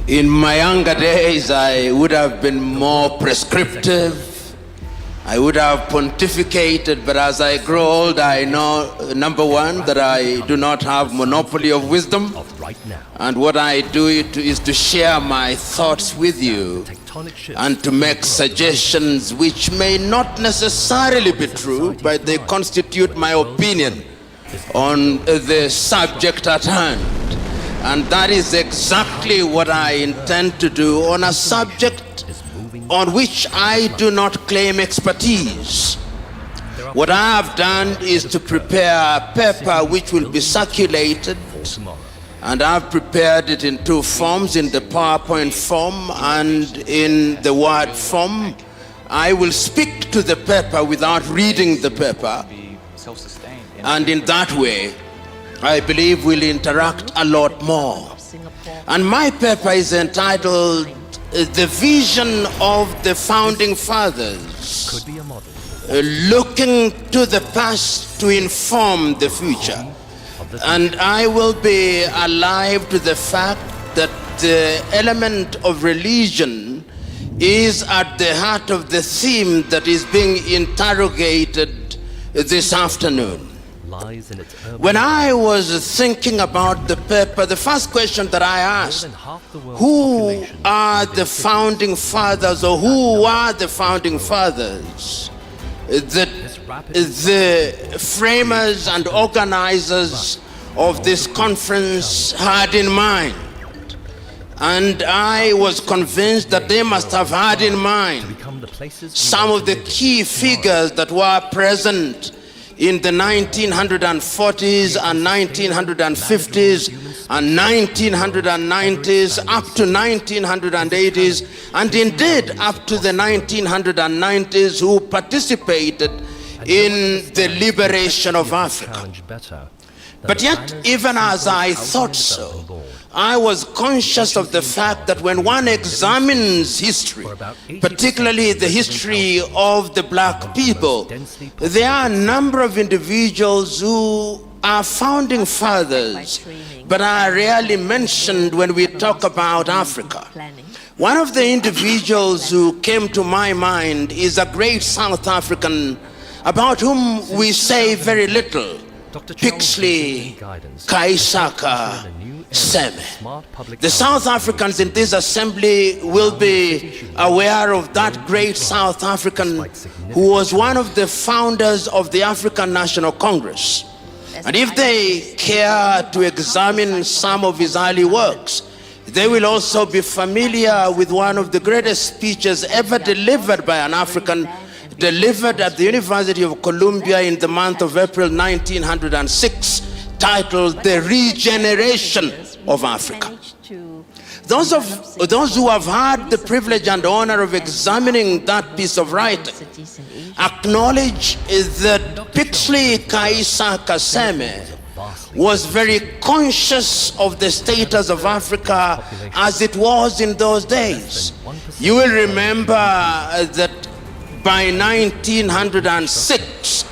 In my younger days, I would have been more prescriptive. I would have pontificated, but as I grow old, I know, number one, that I do not have monopoly of wisdom. And what I do is to share my thoughts with you and to make suggestions which may not necessarily be true, but they constitute my opinion on the subject at hand. And that is exactly what I intend to do on a subject on which I do not claim expertise. What I have done is to prepare a paper which will be circulated, and I've prepared it in two forms, in the PowerPoint form and in the Word form. I will speak to the paper without reading the paper, and in that way I believe we'll interact a lot more. And my paper is entitled The Vision of the Founding Fathers, Looking to the Past to Inform the Future. And I will be alive to the fact that the element of religion is at the heart of the theme that is being interrogated this afternoon. When I was thinking about the paper, the first question that I asked, who are the founding fathers, or who are the founding fathers that the framers and organizers of this conference had in mind? And I was convinced that they must have had in mind some of the key figures that were present in the 1940s and 1950s and 1990s up to 1980s, and indeed up to the 1990s, who participated in the liberation of Africa. But yet, even as I thought so, I was conscious of the fact that when one examines history, particularly the history of the black people, there are a number of individuals who are founding fathers, but are rarely mentioned when we talk about Africa. One of the individuals who came to my mind is a great South African about whom we say very little, Pixley Kaisaka Seme. The South Africans in this assembly will be aware of that great South African who was one of the founders of the African National Congress. And if they care to examine some of his early works, they will also be familiar with one of the greatest speeches ever delivered by an African, delivered at the University of Columbia in the month of April 1906, titled The Regeneration of Africa. Those who have had the privilege and honor of examining that piece of writing acknowledge that Pixley Kaisaka Seme was very conscious of the status of Africa as it was in those days. You will remember that by 1906,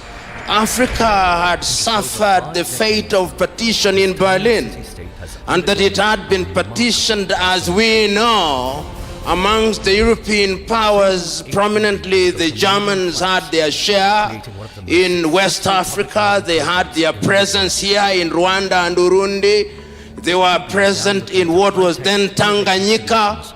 Africa had suffered the fate of partition in Berlin, and that it had been partitioned, as we know, amongst the European powers. Prominently, the Germans had their share in West Africa. They had their presence here in Rwanda and Burundi. They were present in what was then Tanganyika.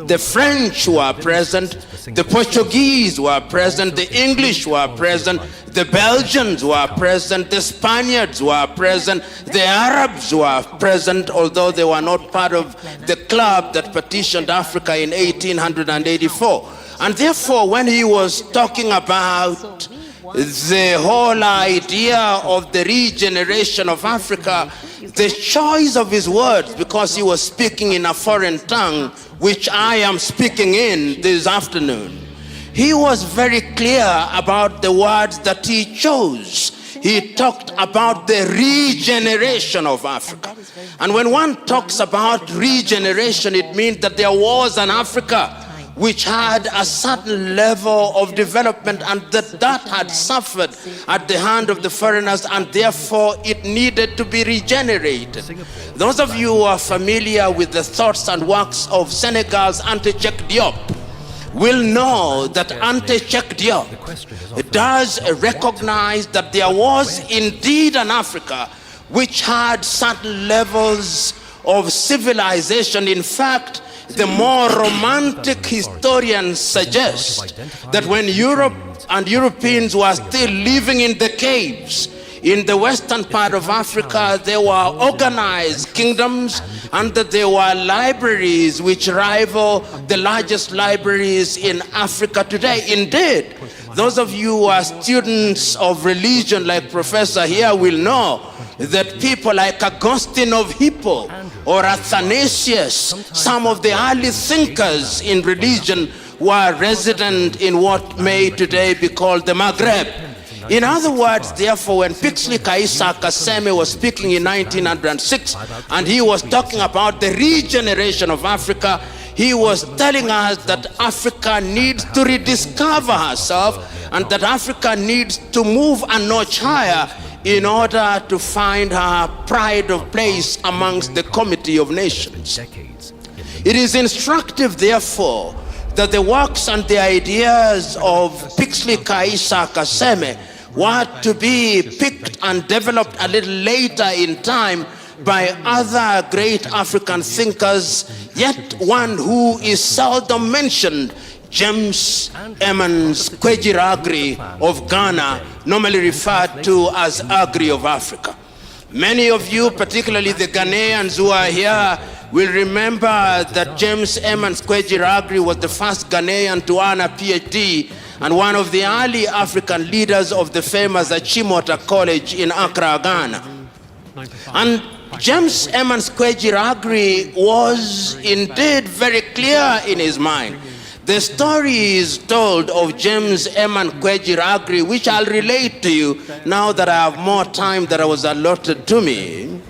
The French were present, the Portuguese were present, the English were present, the Belgians were present, the Spaniards were present, the Arabs were present, although they were not part of the club that partitioned Africa in 1884. And therefore, when he was talking about the whole idea of the regeneration of Africa, the choice of his words, because he was speaking in a foreign tongue, which I am speaking in this afternoon, he was very clear about the words that he chose. He talked about the regeneration of Africa. And when one talks about regeneration, it means that there was an Africa which had a certain level of development, and that had suffered at the hand of the foreigners, and therefore it needed to be regenerated. Those of you who are familiar with the thoughts and works of Senegal's Anta Cheikh Diop will know that Anta Cheikh Diop does recognize that there was indeed an Africa which had certain levels of civilization. In fact, the more romantic historians suggest that when Europe and Europeans were still living in the caves in the western part of Africa, there were organized kingdoms and that there were libraries which rival the largest libraries in Africa today. Indeed, those of you who are students of religion like Professor here will know that people like Augustine of Hippo or Athanasius, some of the early thinkers in religion, were resident in what may today be called the Maghreb. In other words, therefore, when Pixley Kaisa Kaseme was speaking in 1906 and he was talking about the regeneration of Africa, he was telling us that Africa needs to rediscover herself and that Africa needs to move a notch higher in order to find her pride of place amongst the committee of nations. It is instructive, therefore, that the works and the ideas of Pixley Kaisa Kaseme were to be picked and developed a little later in time by other great African thinkers, yet one who is seldom mentioned, James Emmons Kwegyir of Ghana, normally referred to as Agri of Africa. Many of you, particularly the Ghanaians who are here, will remember that James Emmons Kwegyir was the first Ghanaian to earn a PhD and one of the early African leaders of the famous Achimota College in Accra, Ghana. And James Emmons Kwegyir was indeed very clear in his mind. The story is told of James Emmons Kwegyir, which I'll relate to you now that I have more time than was allotted to me.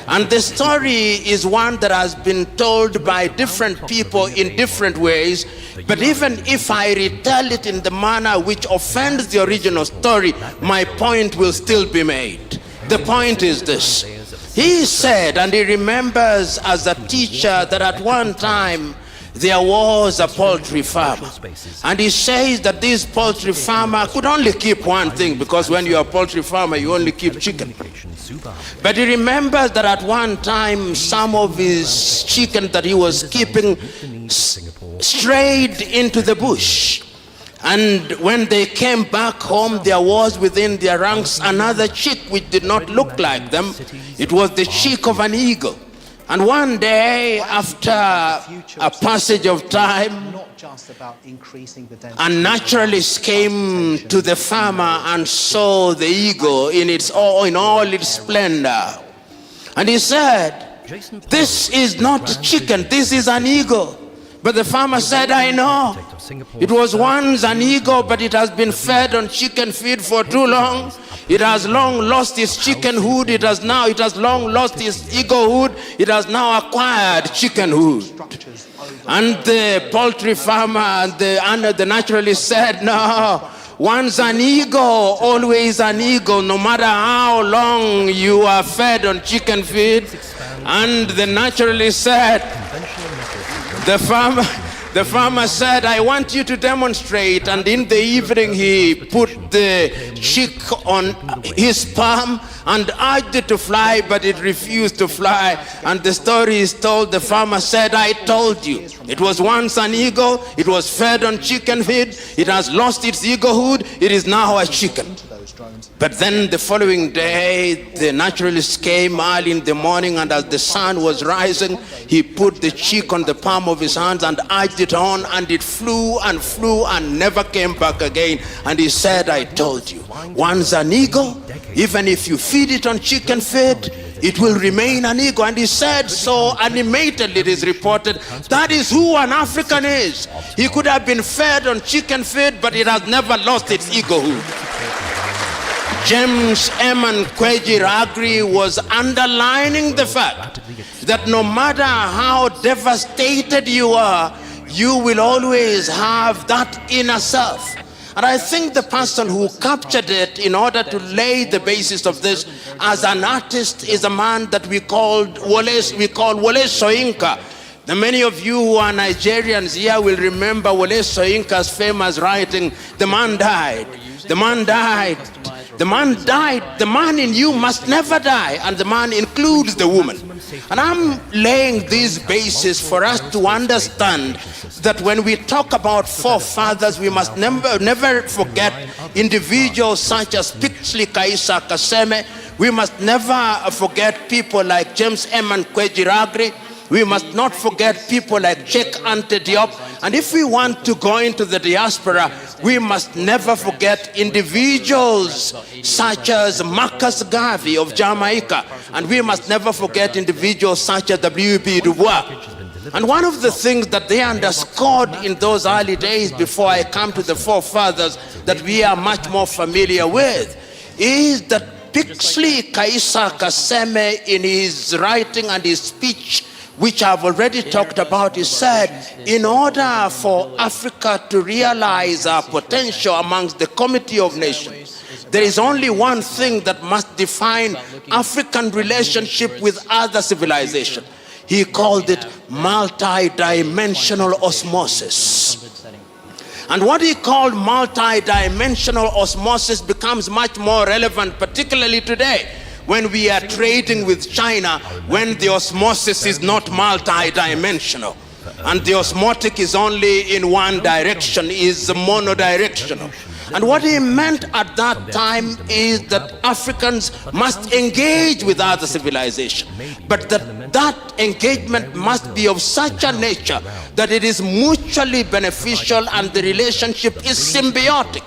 And the story is one that has been told by different people in different ways, but even if I retell it in the manner which offends the original story, my point will still be made. The point is this. He said, and he remembers as a teacher, that at one time there was a poultry farmer. And he says that this poultry farmer could only keep one thing, because when you're a poultry farmer, you only keep chicken. But he remembers that at one time, some of his chicken that he was keeping strayed into the bush. And when they came back home, there was within their ranks another chick which did not look like them. It was the chick of an eagle. And one day, after a passage of time, a naturalist came to the farmer and saw the eagle in all its splendor. And he said, "This is not chicken, this is an eagle." But the farmer said, "I know. It was once an eagle, but it has been fed on chicken feed for too long. It has long lost its chickenhood. It has long lost its eaglehood. It has now acquired chickenhood." And the poultry farmer and the naturalist said, "No, once an eagle, always an eagle, no matter how long you are fed on chicken feed." And the naturalist said, the farmer said, "I want you to demonstrate." And in the evening, he put the chick on his palm and urged it to fly, but it refused to fly. And the story is told, the farmer said, "I told you. It was once an eagle. It was fed on chicken feed. It has lost its eaglehood. It is now a chicken." But then the following day, the naturalist came early in the morning, and as the sun was rising, he put the chick on the palm of his hands and urged it on, and it flew and never came back again. And he said, "I told you, once an eagle, even if you feed it on chicken feed, it will remain an eagle." And he said so animatedly, it is reported, that is who an African is. He could have been fed on chicken feed, but it has never lost its eaglehood. James Emmons Kwegyir was underlining the fact that no matter how devastated you are, you will always have that inner self. And I think the person who captured it in order to lay the basis of this as an artist is a man that we call Wole Soyinka. Now, many of you who are Nigerians here will remember Wole Soyinka's famous writing, "The man died, the man died, the man died, the man in you must never die," and the man includes the woman. And I'm laying these bases for us to understand that when we talk about forefathers, we must never forget individuals such as Pixley Kaisa Kaseme. We must never forget people like James Eman Kwejiragri. We must not forget people like Cheikh Anta Diop. And if we want to go into the diaspora, we must never forget individuals such as Marcus Garvey of Jamaica. And we must never forget individuals such as W.B. Du Bois. And one of the things that they underscored in those early days before I come to the forefathers that we are much more familiar with is that Pixley Kaisa Kaseme, in his writing and his speech, which I've already talked about, he said, in order for Africa to realize our potential amongst the Committee of Nations, there is only one thing that must define African relationship with other civilizations. He called it multi-dimensional osmosis. And what he called multi-dimensional osmosis becomes much more relevant, particularly today, when we are trading with China, when the osmosis is not multi-dimensional and the osmotic is only in one direction, is monodirectional. And what he meant at that time is that Africans must engage with other civilizations, but that engagement must be of such a nature that it is mutually beneficial and the relationship is symbiotic.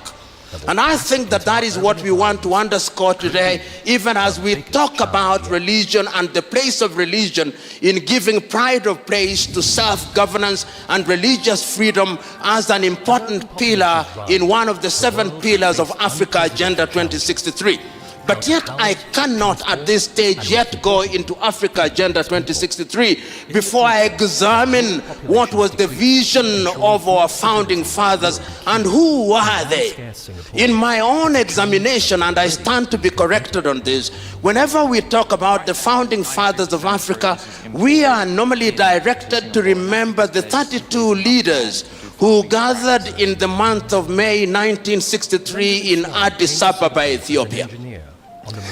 And I think that is what we want to underscore today, even as we talk about religion and the place of religion in giving pride of place to self-governance and religious freedom as an important pillar in one of the 7 pillars of Africa Agenda 2063. But yet I cannot at this stage yet go into Africa Agenda 2063 before I examine what was the vision of our founding fathers and who were they. In my own examination, and I stand to be corrected on this, whenever we talk about the founding fathers of Africa, we are normally directed to remember the 32 leaders who gathered in the month of May 1963 in Addis Ababa, Ethiopia.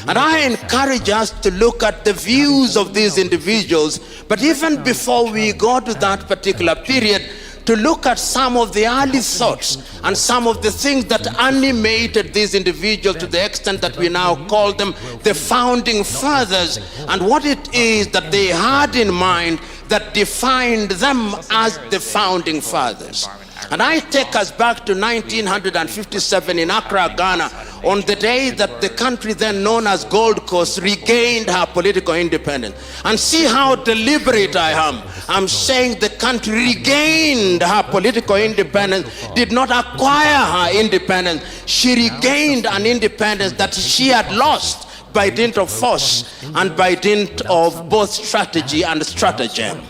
And I encourage us to look at the views of these individuals, but even before we go to that particular period, to look at some of the early thoughts and some of the things that animated these individuals to the extent that we now call them the founding fathers, and what it is that they had in mind that defined them as the founding fathers. And I take us back to 1957 in Accra, Ghana, on the day that the country then known as Gold Coast regained her political independence. And see how deliberate I am. I'm saying the country regained her political independence, did not acquire her independence. She regained an independence that she had lost by dint of force and by dint of both strategy and stratagem.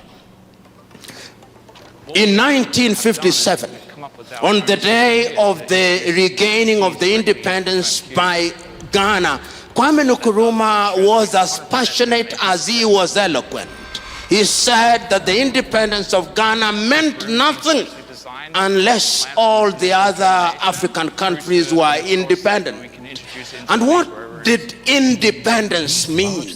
In 1957, on the day of the regaining of the independence by Ghana, Kwame Nkrumah was as passionate as he was eloquent. He said that the independence of Ghana meant nothing unless all the other African countries were independent. And what did independence mean?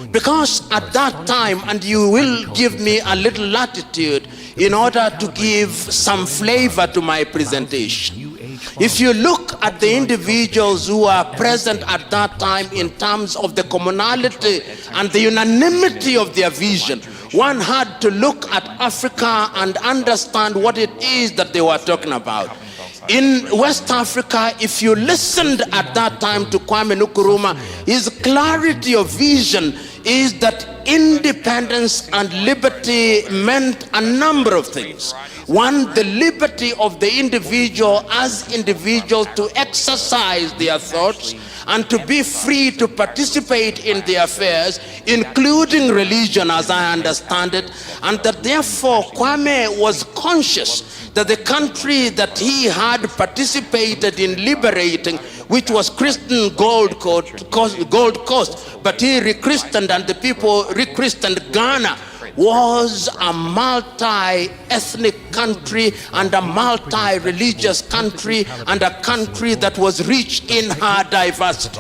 Because at that time, and you will give me a little latitude in order to give some flavor to my presentation. If you look at the individuals who are present at that time in terms of the commonality and the unanimity of their vision, one had to look at Africa and understand what it is that they were talking about. In West Africa, if you listened at that time to Kwame Nkrumah, his clarity of vision is that independence and liberty meant a number of things. One, the liberty of the individual as individual to exercise their thoughts and to be free to participate in their affairs, including religion as I understand it, and that therefore Kwame was conscious that the country that he had participated in liberating, which was Christian Gold Coast, but he rechristened and the people rechristened Ghana, was a multi-ethnic country and a multi-religious country and a country that was rich in her diversity.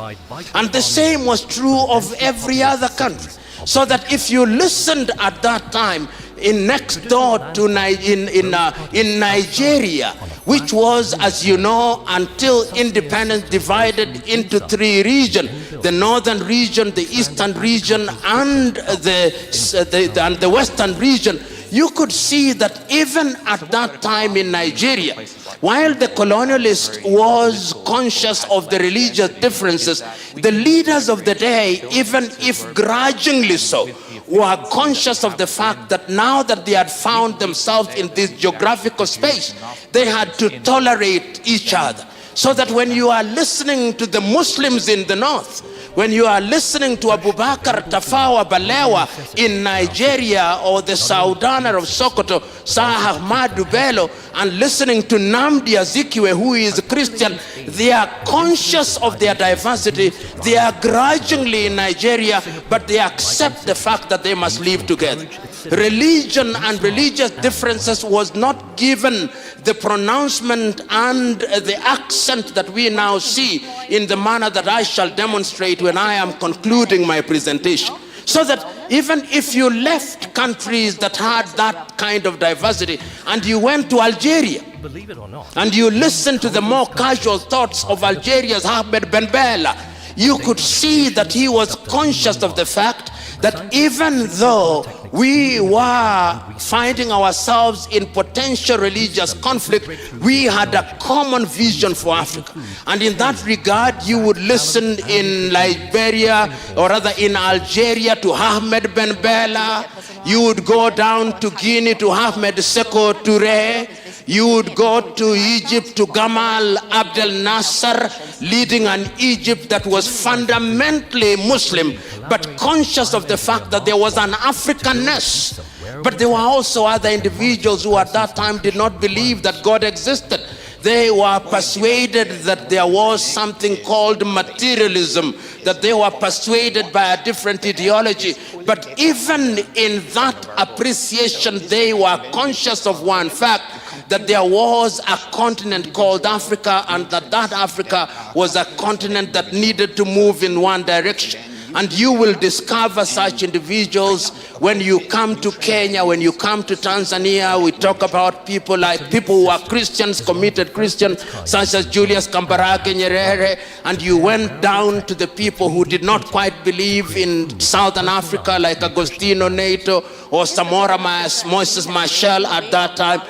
And the same was true of every other country. So that if you listened at that time in next door to in Nigeria, which was, as you know, until independence divided into three regions: the northern region, the eastern region, and the western region. You could see that even at that time in Nigeria, while the colonialist was conscious of the religious differences, the leaders of the day, even if grudgingly so, were conscious of the fact that now that they had found themselves in this geographical space, they had to tolerate each other. So that when you are listening to the Muslims in the north, when you are listening to Abubakar Tafawa Balewa in Nigeria, or the Saudaner of Sokoto, Sah Ahmadu Bello, and listening to Namdi Azikiwe, who is a Christian, they are conscious of their diversity. They are grudgingly in Nigeria, but they accept the fact that they must live together. Religion and religious differences was not given the pronouncement and the accent that we now see in the manner that I shall demonstrate when I am concluding my presentation. So that even if you left countries that had that kind of diversity and you went to Algeria, believe it or not, and you listened to the more casual thoughts of Algeria's Ahmed Ben Bella, you could see that he was conscious of the fact that even though we were finding ourselves in potential religious conflict, we had a common vision for Africa. And in that regard, you would listen in Liberia, or rather in Algeria, to Ahmed Ben Bella. You would go down to Guinea to Ahmed Seko Touré. You would go to Egypt to Gamal Abdel Nasser, leading an Egypt that was fundamentally Muslim, but conscious of the fact that there was an Africanness. But there were also other individuals who at that time did not believe that God existed. They were persuaded that there was something called materialism, that they were persuaded by a different ideology. But even in that appreciation, they were conscious of one fact, that there was a continent called Africa, and that Africa was a continent that needed to move in one direction. And you will discover such individuals when you come to Kenya, when you come to Tanzania. We talk about people who are Christians, committed Christians, such as Julius Kambarage Nyerere. And you went down to the people who did not quite believe in Southern Africa, like Agostino Neto or Samora Moses Machel at that time.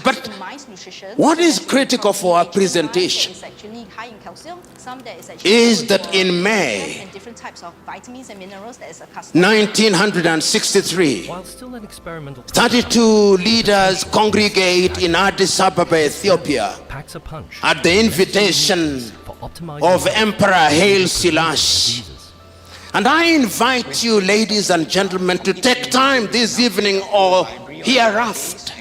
But what is critical for our presentation is that in May 1963, 32 leaders congregate in Addis Ababa, Ethiopia, at the invitation of Emperor Haile Selassie. And I invite you, ladies and gentlemen, to take time this evening or hereafter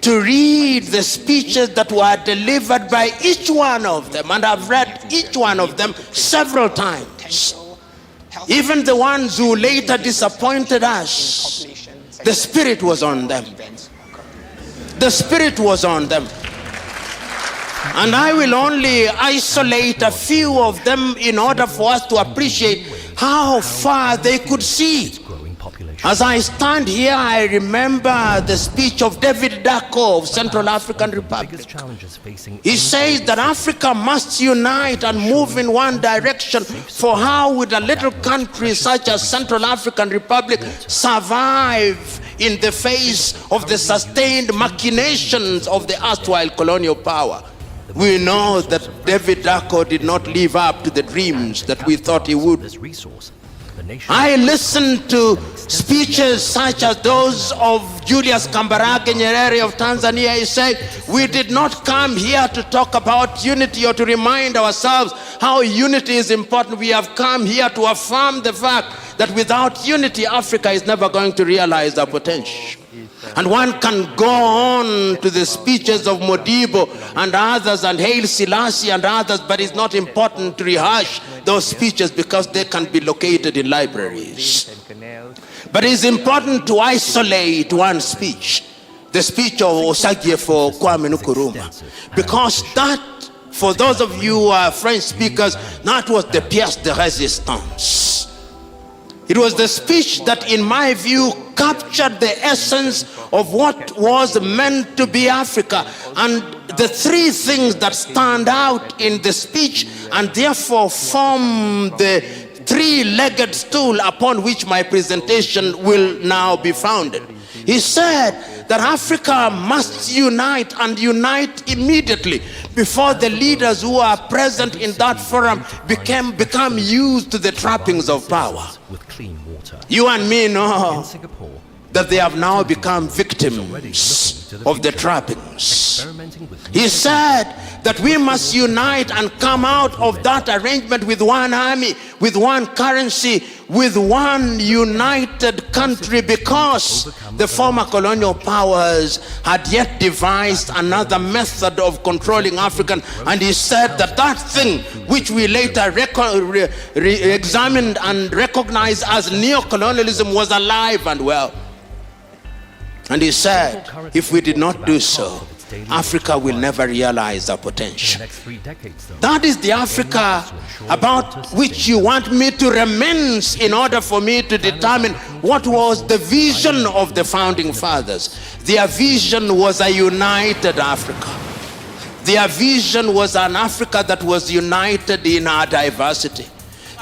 to read the speeches that were delivered by each one of them. And I've read each one of them several times. Even the ones who later disappointed us, the Spirit was on them. The Spirit was on them. And I will only isolate a few of them in order for us to appreciate how far they could see. As I stand here, I remember the speech of David Dacko of Central African Republic. He says that Africa must unite and move in one direction, for how would a little country such as Central African Republic survive in the face of the sustained machinations of the erstwhile colonial power? We know that David Dacko did not live up to the dreams that we thought he would. I listened to speeches such as those of Julius Kambarage Nyerere of Tanzania. He said, we did not come here to talk about unity or to remind ourselves how unity is important. We have come here to affirm the fact that without unity, Africa is never going to realize their potential. And one can go on to the speeches of Modibo and others and Haile Selassie and others, but it's not important to rehash those speeches because they can be located in libraries. But it's important to isolate one speech, the speech of Osagyefo Kwame Nkrumah, because that, for those of you who are French speakers, that was the pièce de résistance. It was the speech that, in my view, captured the essence of what was meant to be Africa. And the three things that stand out in the speech and therefore form the three-legged stool upon which my presentation will now be founded. He said that Africa must unite and unite immediately before the leaders who are present in that forum become used to the trappings of power. You and me know that they have now become victims of the trappings. He said that we must unite and come out of that arrangement with one army, with one currency, with one united country, because the former colonial powers had yet devised another method of controlling African. And he said that that thing which we later examined and recognized as neocolonialism was alive and well. And he said, if we did not do so, Africa will never realize our potential. That is the Africa about which you want me to reminisce in order for me to determine what was the vision of the founding fathers. Their vision was a united Africa. Their vision was an Africa that was united in our diversity.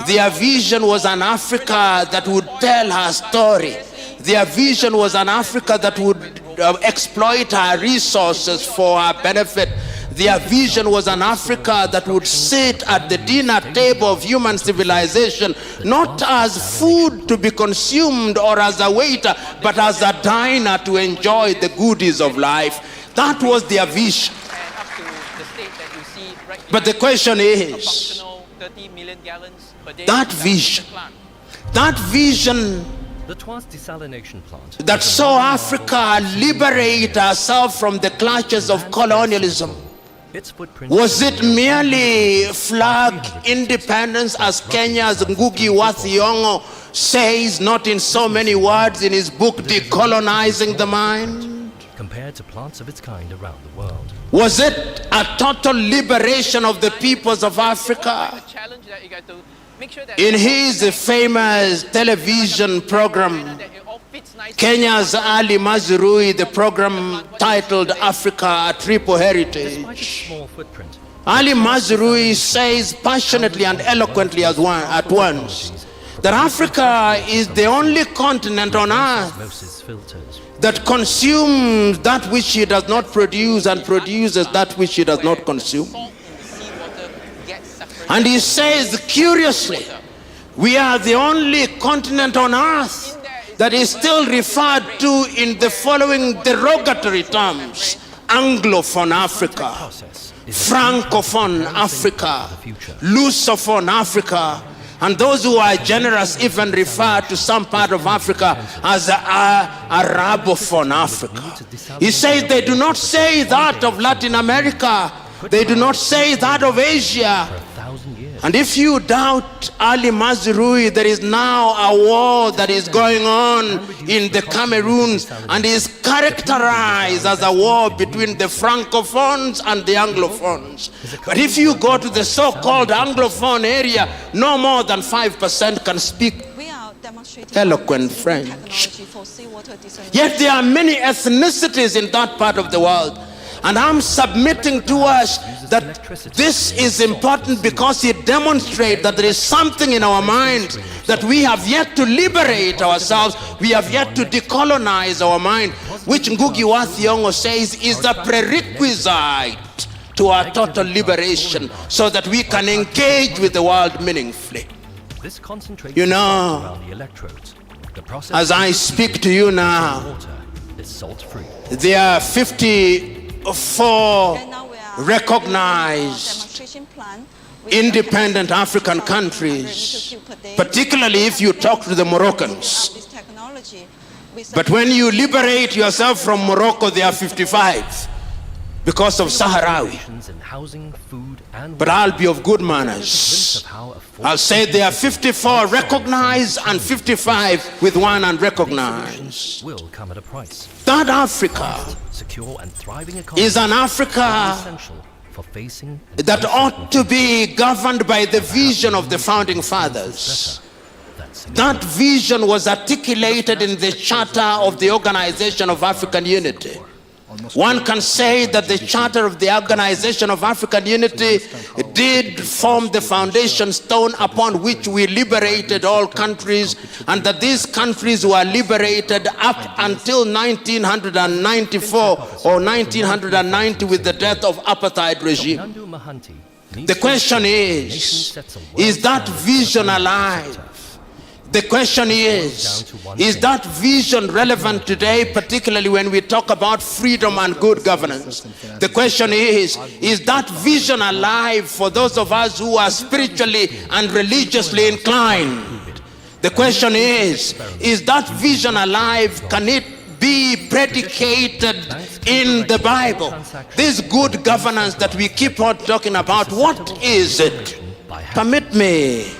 Their vision was an Africa that would tell her story. Their vision was an Africa that would exploit our resources for our benefit. Their vision was an Africa that would sit at the dinner table of human civilization, not as food to be consumed or as a waiter, but as a diner to enjoy the goodies of life. That was their vision. But the question is, that vision that saw Africa liberate herself from the clutches of colonialism, was it merely flag independence, as Kenya's Ngugi wa Thiong'o says, not in so many words, in his book Decolonizing the Mind? Compared to plants of its kind around the world. Was it a total liberation of the peoples of Africa? In his famous television program, Kenya's Ali Mazrui, the program titled Africa, a Triple Heritage, Ali Mazrui says passionately and eloquently at once that Africa is the only continent on earth that consumes that which it does not produce and produces that which it does not consume. And he says, curiously, we are the only continent on earth that is still referred to in the following derogatory terms: Anglophone Africa, Francophone Africa, Lusophone Africa, and those who are generous even refer to some part of Africa as Arabophone Africa. He says they do not say that of Latin America. They do not say that of Asia. And if you doubt Ali Mazrui, there is now a war that is going on in the Cameroons and is characterized as a war between the Francophones and the Anglophones. But if you go to the so-called Anglophone area, no more than 5% can speak eloquent French. Yet there are many ethnicities in that part of the world. And I'm submitting to us that this is important because it demonstrates that there is something in our minds that we have yet to liberate ourselves. We have yet to decolonize our mind, which Ngugi wa Thiong'o says is the prerequisite to our total liberation so that we can engage with the world meaningfully. This concentrates You the know, salt around the electrodes. The process as I speak to you now, water is salt-free. there are 54 And now we are recognized demonstration plan with independent African 100 countries, meters cube per day. particularly if you talk to the Moroccans. This technology with But when you liberate yourself from Morocco, there are 55 because of Sahrawi. In housing, food, and But I'll be of good manners. glimpse of how a I'll say there are 54 recognized and 55 with one unrecognized. will come at a price. That Africa Secure and thriving economy is an Africa essential for facing that ought to be governed by the vision of the founding fathers. That vision was articulated in the Charter of the Organization of African Unity. One can say that the Charter of the Organization of African Unity did form the foundation stone upon which we liberated all countries, and that these countries were liberated up until 1994 or 1990 with the death of apartheid regime. Nandu Mahanti The question is that vision alive? The question is that vision relevant today, particularly when we talk about freedom and good governance? The question is that vision alive for those of us who are spiritually and religiously inclined? The question is that vision alive? Can it be predicated in the Bible? This good governance that we keep on talking about, what is it? Permit me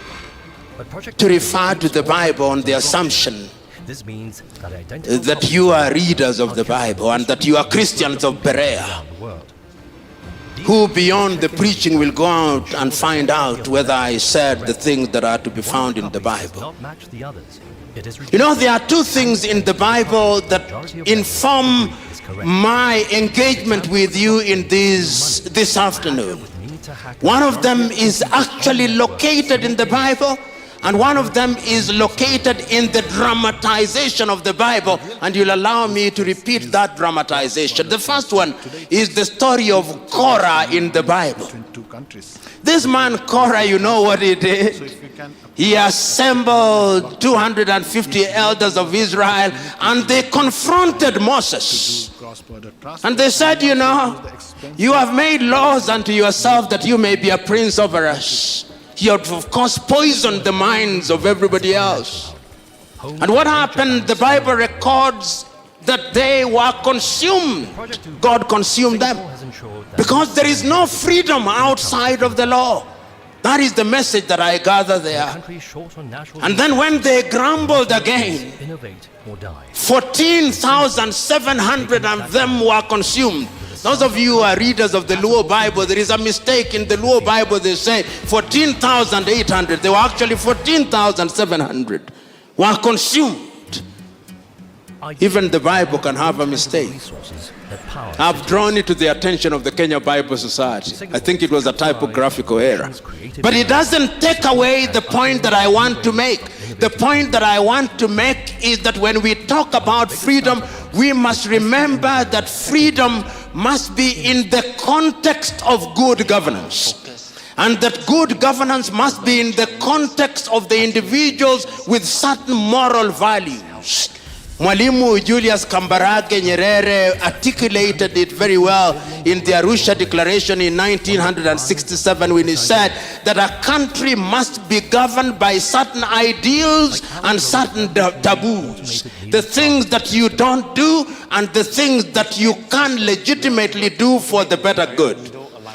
to refer to the Bible on the assumption This means that identical that you are readers of the Bible and that you are Christians of Berea, around the world. who beyond the preaching will go out and find out whether I said the things that are to be found in the Does Bible. not match the others. It is You know, there are two things in the Bible that inform my engagement with you in this afternoon. One of them is actually located in the Bible, and one of them is located in the dramatization of the Bible, and you'll allow me to repeat that dramatization. The first one is the story of Korah in the Bible. This man Korah, you know what he did? He assembled 250 elders of Israel, and they confronted Moses. And they said, you know, you have made laws unto yourself that you may be a prince over us. You have, of course, poisoned the minds of everybody else. And what happened? The Bible records that they were consumed. God consumed them because there is no freedom outside of the law. That is the message that I gather there. And then when they grumbled again, 14,700 of them were consumed. Those of you who are readers of the Luo Bible, there is a mistake in the Luo Bible. They say 14,800. They were actually 14,700 were consumed. Even the Bible can have a mistake. I've drawn it to the attention of the Kenya Bible Society. I think it was a typographical error. But it doesn't take away the point that I want to make. The point that I want to make is that when we talk about freedom, we must remember that freedom must be in the context of good governance. And that good governance must be in the context of the individuals with certain moral values. Mwalimu Julius Kambarage Nyerere articulated it very well in the Arusha Declaration in 1967 when he said that a country must be governed by certain ideals and certain taboos. The things that you don't do and the things that you can legitimately do for the better good.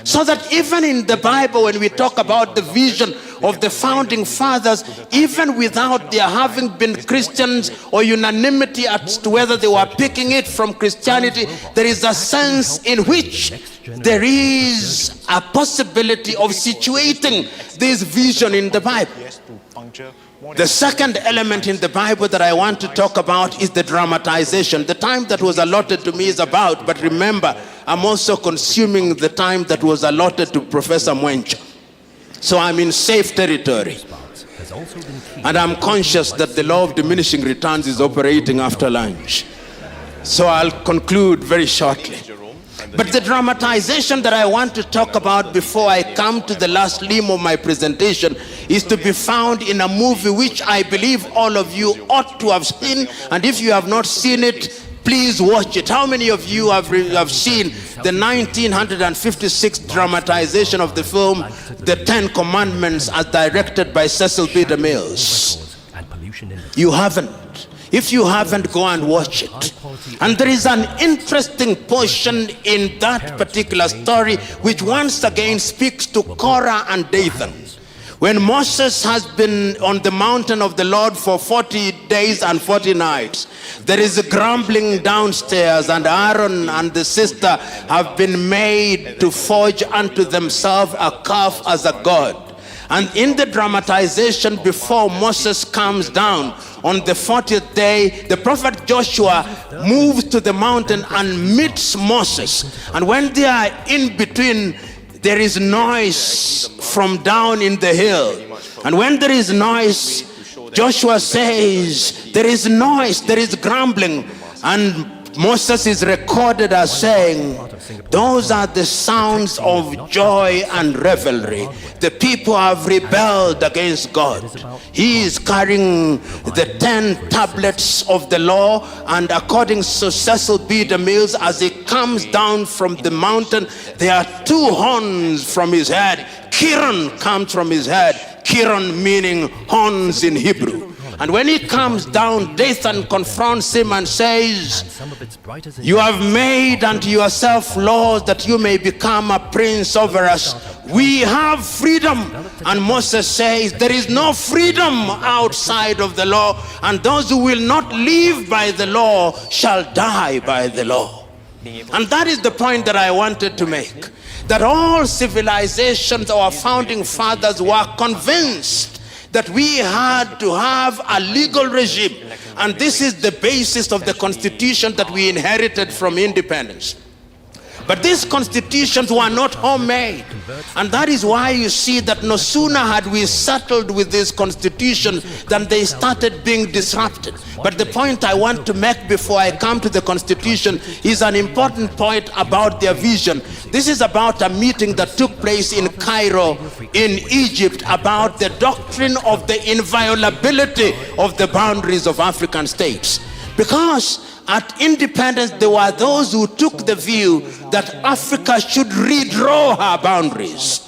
So that even in the Bible, when we talk about the vision of the founding fathers, even without their having been Christians or unanimity as to whether they were picking it from Christianity, there is a sense in which there is a possibility of situating this vision in the Bible. The second element in the Bible that I want to talk about is the dramatization. The time that was allotted to me is about, but remember, I'm also consuming the time that was allotted to Professor Mwencha. So I'm in safe territory. And I'm conscious that the law of diminishing returns is operating after lunch. So I'll conclude very shortly. But the dramatization that I want to talk about before I come to the last limb of my presentation is to be found in a movie which I believe all of you ought to have seen, and if you have not seen it, please watch it. How many of you have seen the 1956 dramatization of the film The Ten Commandments as directed by Cecil B. DeMille? And pollution in the You haven't. If you haven't, go and watch it. And there is an interesting portion in that particular story which once again speaks to Korah and Dathan. When Moses has been on the mountain of the Lord for 40 days and 40 nights, there is a grumbling downstairs, and Aaron and the sister have been made to forge unto themselves a calf as a god. And in the dramatization before Moses comes down on the 40th day, the prophet Joshua moves to the mountain and meets Moses. And when they are in between, there is noise from down in the hill. And when there is noise, Joshua says, there is noise, there is grumbling. And Moses is recorded as saying, those are the sounds of joy and revelry. The people have rebelled against God. He is carrying the 10 tablets of the law, and according to Cecil B. DeMille, as he comes down from the mountain, there are 2 horns from his head. Kiran comes from his head. Kiran meaning horns in Hebrew. And when he comes down, Dathan confronts him and says, you have made unto yourself laws that you may become a prince over us. We have freedom. And Moses says, there is no freedom outside of the law, and those who will not live by the law shall die by the law. And that is the point that I wanted to make. That all civilizations, our founding fathers were convinced that we had to have a legal regime. And this is the basis of the constitution that we inherited from independence. But these constitutions were not homemade. And that is why you see that no sooner had we settled with these constitutions than they started being disrupted. But the point I want to make before I come to the constitution is an important point about their vision. This is about a meeting that took place in Cairo, in Egypt, about the doctrine of the inviolability of the boundaries of African states. Because at independence, there were those who took the view that Africa should redraw her boundaries.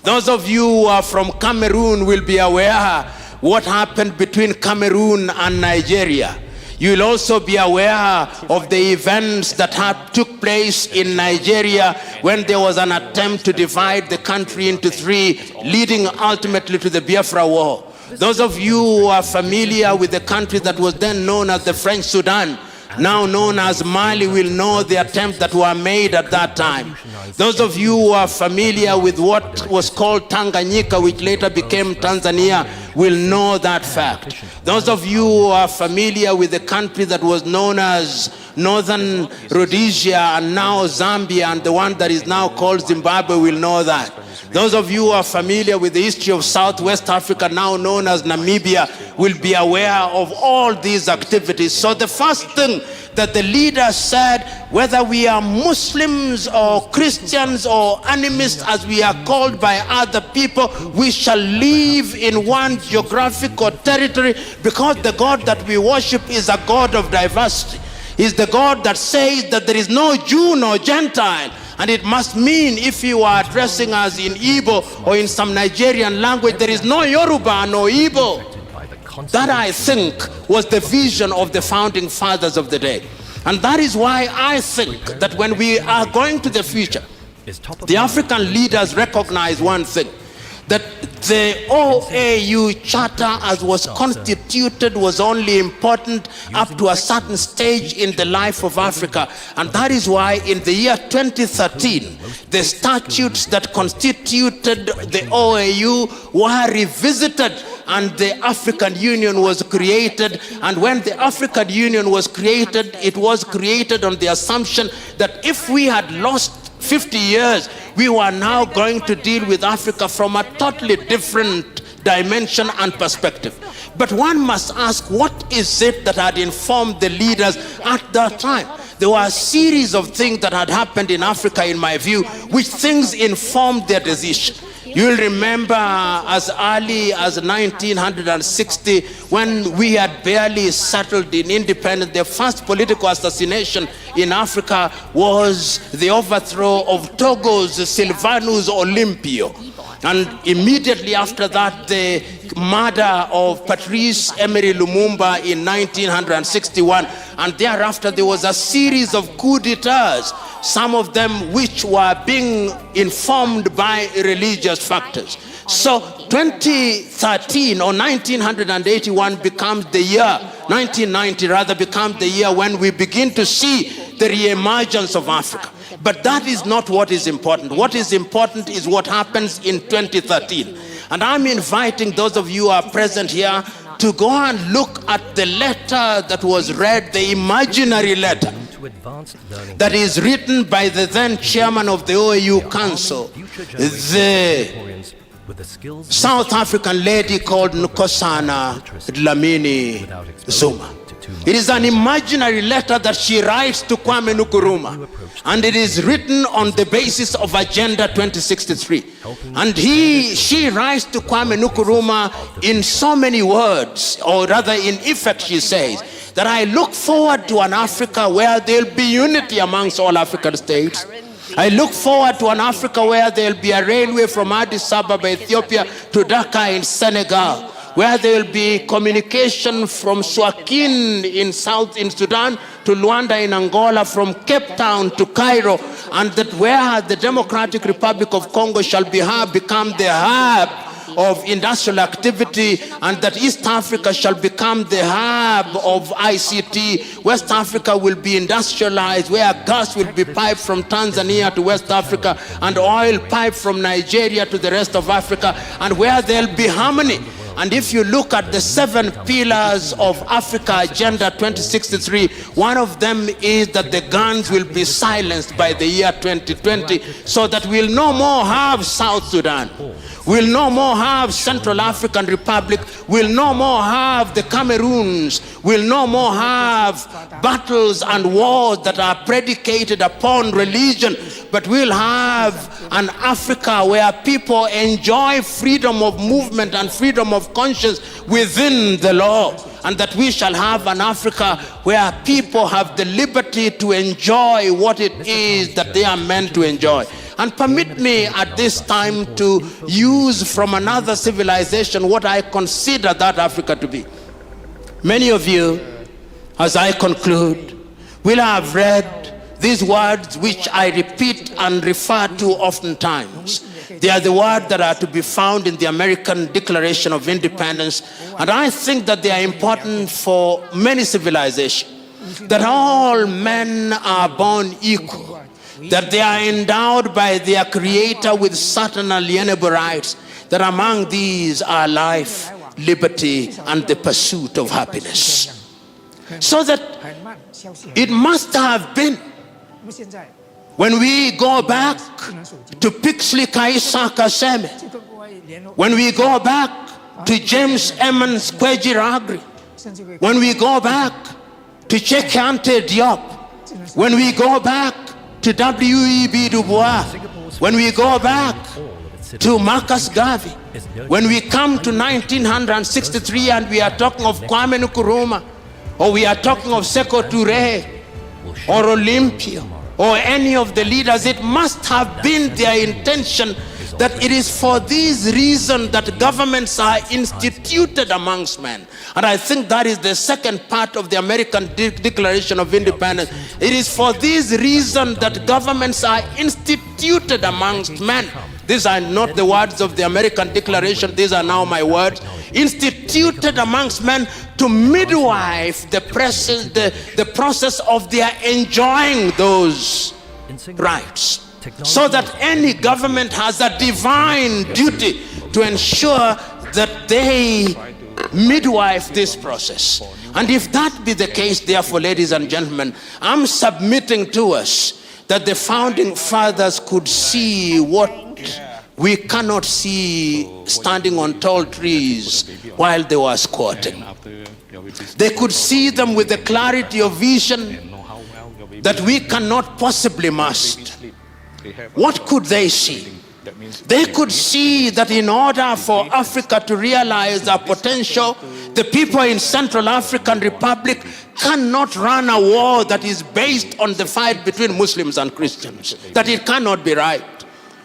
Those of you who are from Cameroon will be aware what happened between Cameroon and Nigeria. You will also be aware of the events that took place in Nigeria when there was an attempt to divide the country into 3, leading ultimately to the Biafra War. Those of you who are familiar with the country that was then known as the French Sudan, now known as Mali, will know the attempts that were made at that time. Those of you who are familiar with what was called Tanganyika, which later became Tanzania, will know that fact. Those of you who are familiar with the country that was known as Northern Rhodesia and now Zambia, and the one that is now called Zimbabwe, will know that. Those of you who are familiar with the history of Southwest Africa, now known as Namibia, will be aware of all these activities. So the first thing that the leader said, whether we are Muslims or Christians or animists as we are called by other people, we shall live in one geographical territory, because the God that we worship is a God of diversity. Is the God that says that there is no Jew nor Gentile. And it must mean, if you are addressing us in Igbo or in some Nigerian language, there is no Yoruba nor Igbo. That, I think, was the vision of the founding fathers of the day. And that is why I think that when we are going to the future, the African leaders recognize one thing, that the OAU Charter as was constituted was only important up to a certain stage in the life of Africa. And that is why in the year 2013, the statutes that constituted the OAU were revisited and the African Union was created. And when the African Union was created, it was created on the assumption that if we had lost 50 years, we were now going to deal with Africa from a totally different dimension and perspective. But one must ask, what is it that had informed the leaders at that time? there were a series of things that had happened in Africa, in my view, which things informed their decision. You'll remember as early as 1960, when we had barely settled in independence, the first political assassination in Africa was the overthrow of Togo's Sylvanus Olympio. And immediately after that, the murder of Patrice Emery Lumumba in 1961. And thereafter, there was a series of coups d'etats, some of them which were being informed by religious factors. So 2013 or 1981 becomes the year, 1990 rather, becomes the year when we begin to see the re-emergence of Africa. But that is not what is important. What is important is what happens in 2013. And I'm inviting those of you who are present here to go and look at the letter that was read, the imaginary letter that is written by the then chairman of the OAU Council, the South African lady called Nkosana Dlamini Zuma. It is an imaginary letter that she writes to Kwame Nkrumah, and it is written on the basis of Agenda 2063. And she writes to Kwame Nkrumah in so many words, or rather in effect she says, that I look forward to an Africa where there will be unity amongst all African states. I look forward to an Africa where there will be a railway from Addis Ababa, Ethiopia to Dhaka in Senegal, where there will be communication from Suakin in Sudan to Luanda in Angola, from Cape Town to Cairo, and that where the Democratic Republic of Congo shall become the hub of industrial activity, and that East Africa shall become the hub of ICT. West Africa will be industrialized, where gas will be piped from Tanzania to West Africa, and oil piped from Nigeria to the rest of Africa, and where there'll be harmony. And if you look at the 7 pillars of Africa Agenda 2063, one of them is that the guns will be silenced by the year 2020, so that we'll no more have South Sudan. We'll no more have Central African Republic. We'll no more have the Cameroons. We'll no more have battles and wars that are predicated upon religion. But we'll have an Africa where people enjoy freedom of movement and freedom of conscience within the law. And that we shall have an Africa where people have the liberty to enjoy what it is that they are meant to enjoy. And permit me at this time to use from another civilization what I consider that Africa to be. Many of you, as I conclude, will have read these words which I repeat and refer to oftentimes. They are the words that are to be found in the American Declaration of Independence, and I think that they are important for many civilizations. That all men are born equal, that they are endowed by their Creator with certain alienable rights, that among these are life, liberty, and the pursuit of happiness. So that it must have been, when we go back to Pixley Kaisa Kaseme, when we go back to James Emmons Kwejiragri, when we go back to Cheikh Diop, when we go back to W.E.B. Du Bois, when we go back to Marcus Garvey, when we come to 1963 and we are talking of Kwame Nkrumah, or we are talking of Sekou Touré, or Olympia, or any of the leaders, it must have been their intention that it is for these reasons that governments are instituted amongst men. And I think that is the second part of the American Declaration of Independence. It is for these reasons that governments are instituted amongst men. These are not the words of the American Declaration, these are now my words. Instituted amongst men to midwife the process of their enjoying those rights. So that any government has a divine duty to ensure that they midwife this process. And if that be the case, therefore, ladies and gentlemen, I'm submitting to us that the founding fathers could see what we cannot see standing on tall trees while they were squatting. They could see them with the clarity of vision that we cannot possibly master. What could they see? They could see that in order for Africa to realize our potential, the people in Central African Republic cannot run a war that is based on the fight between Muslims and Christians, that it cannot be right.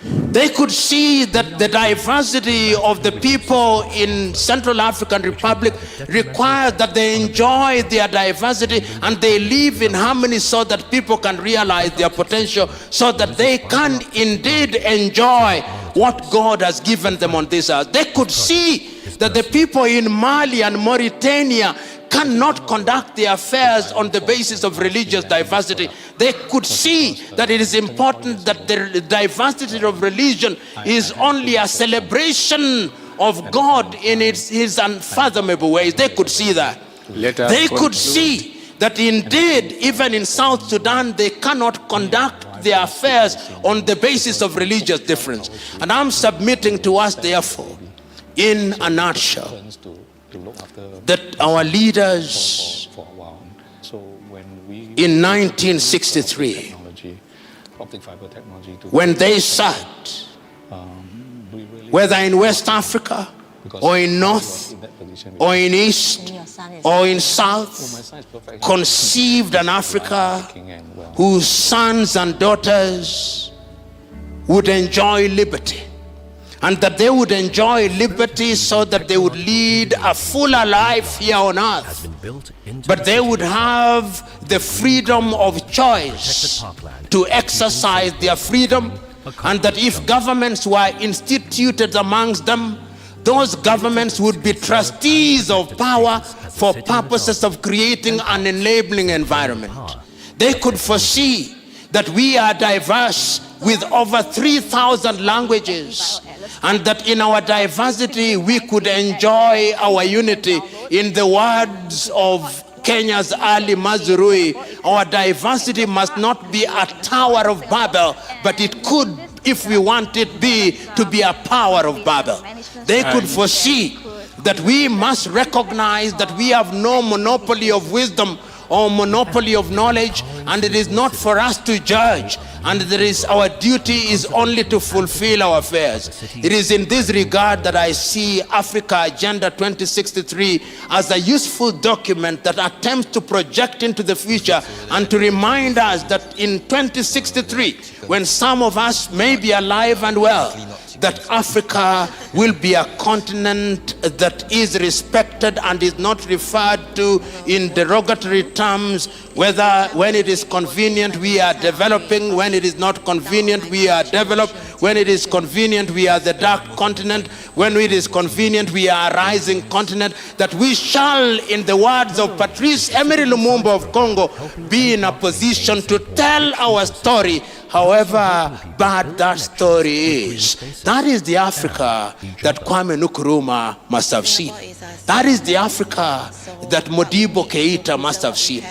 They could see that the diversity of the people in Central African Republic requires that they enjoy their diversity and they live in harmony so that people can realize their potential, so that they can indeed enjoy what God has given them on this earth. They could see that the people in Mali and Mauritania cannot conduct their affairs on the basis of religious diversity. They could see that it is important that the diversity of religion is only a celebration of God in his unfathomable ways. They could see that. They could see that indeed, even in South Sudan, they cannot conduct their affairs on the basis of religious difference. And I'm submitting to us, therefore, in a nutshell, that our leaders in 1963, when they sat, whether in West Africa or in North or in East or in South, conceived an Africa whose sons and daughters would enjoy liberty. And that they would enjoy liberty so that they would lead a fuller life here on earth. But they would have the freedom of choice to exercise their freedom. And that if governments were instituted amongst them, those governments would be trustees of power for purposes of creating an enabling environment. They could foresee that we are diverse with over 3,000 languages, and that in our diversity we could enjoy our unity. In the words of Kenya's Ali Mazrui, our diversity must not be a Tower of Babel, but it could, if we want it, to be a power of Babel. They could foresee that we must recognize that we have no monopoly of wisdom or monopoly of knowledge, and it is not for us to judge, and our duty is only to fulfill our affairs. It is in this regard that I see Africa Agenda 2063 as a useful document that attempts to project into the future and to remind us that in 2063, when some of us may be alive and well, that Africa will be a continent that is respected and is not referred to in derogatory terms, whether when it is convenient we are developing, when it is not convenient we are developed, when it is convenient we are the dark continent, when it is convenient we are a rising continent, that we shall, in the words of Patrice Emery Lumumba of Congo, be in a position to tell our story, however bad that story is. That is the Africa that Kwame Nkrumah must have seen. That is the Africa that Modibo Keita must have seen.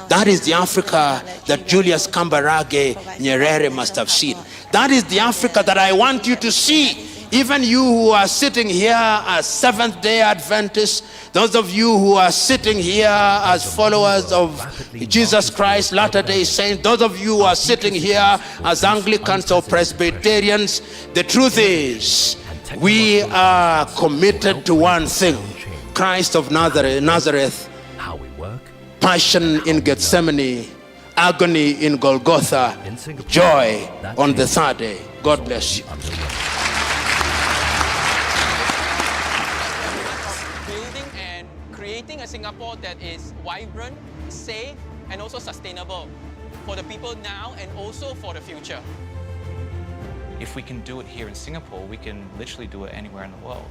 That is the Africa that Julius Kambarage Nyerere must have seen. That is the Africa that I want you to see. Even you who are sitting here as Seventh-day Adventists, those of you who are sitting here as followers of Jesus Christ, Latter-day Saints, those of you who are sitting here as Anglicans or Presbyterians, the truth is, we are committed to one thing: Christ of Nazareth, passion in Gethsemane, agony in Golgotha, joy on the third day. God bless you. Creating a Singapore that is vibrant, safe, and also sustainable for the people now and also for the future. If we can do it here in Singapore, we can literally do it anywhere in the world.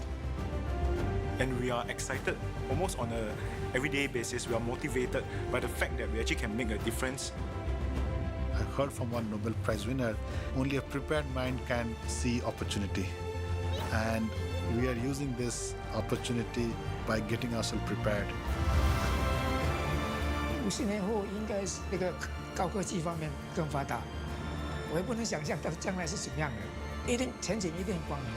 And we are excited almost on an everyday basis. We are motivated by the fact that we actually can make a difference. I heard from one Nobel Prize winner, only a prepared mind can see opportunity. And we are using this opportunity by getting ourselves prepared. 50年后应该是这个高科技方面更发达，我也不能想象到将来是什么样的，一定前景一定光明。